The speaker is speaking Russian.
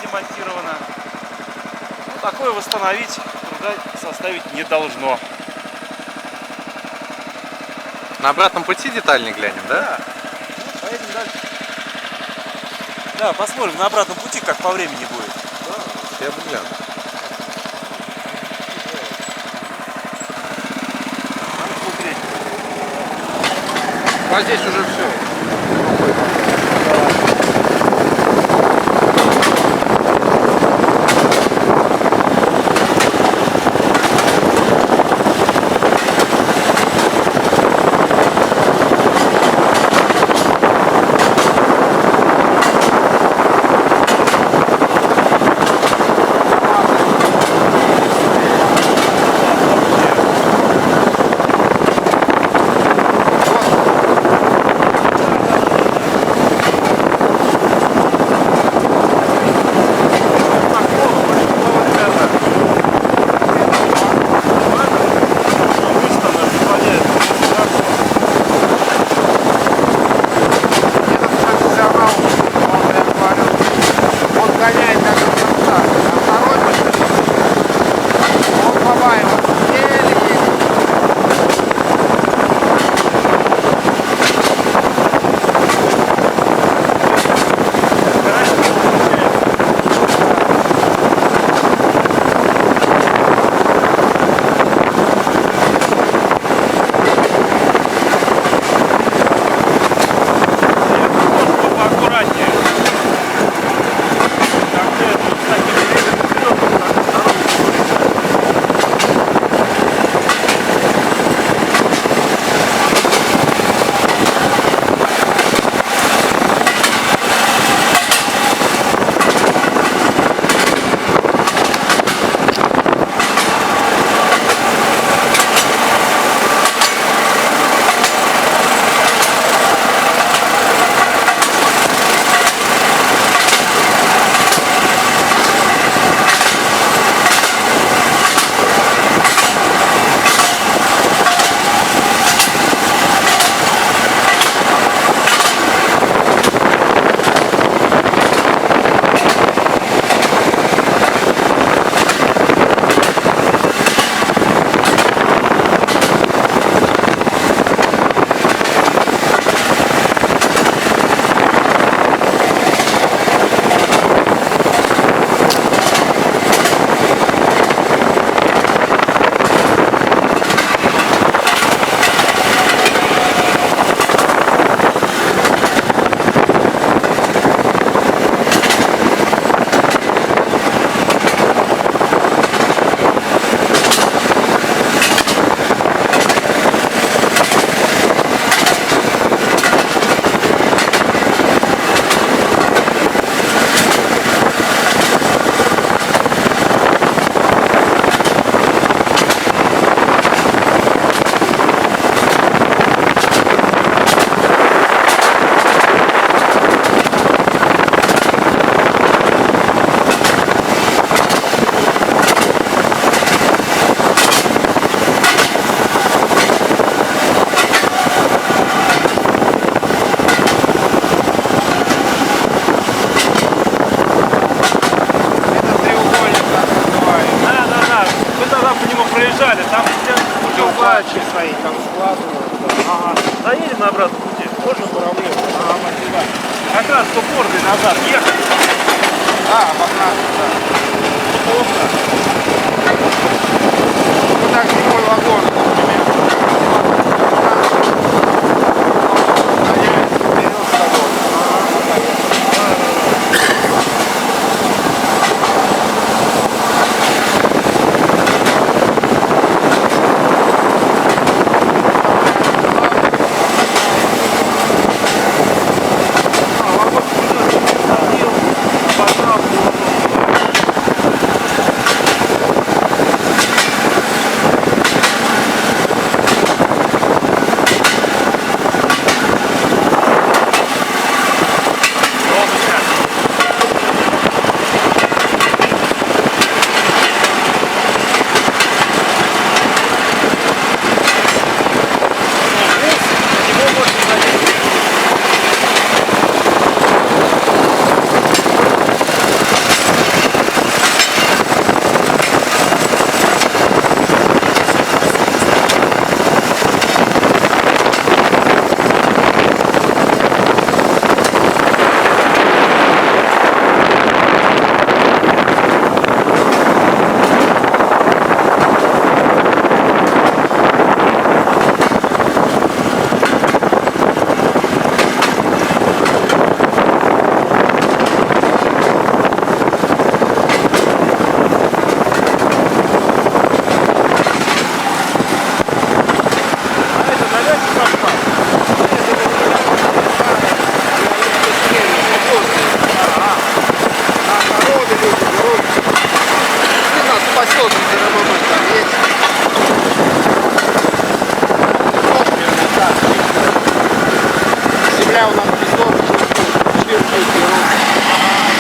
демонтировано. Ну, такое восстановить труда составить не должно. На обратном пути детальнее глянем, да? Да. Ну, поедем дальше. Да, посмотрим на обратном пути, как по времени будет. Да, я бы глянул. А здесь уже все. дачи свои там складывают. Ага. Заедем на обратном пути. Можно паровые. Ага, спасибо. Как раз с упорной назад ехать. Да, обратно, да. Удобно. Вот так зимой вагон, например. Пожалуйста.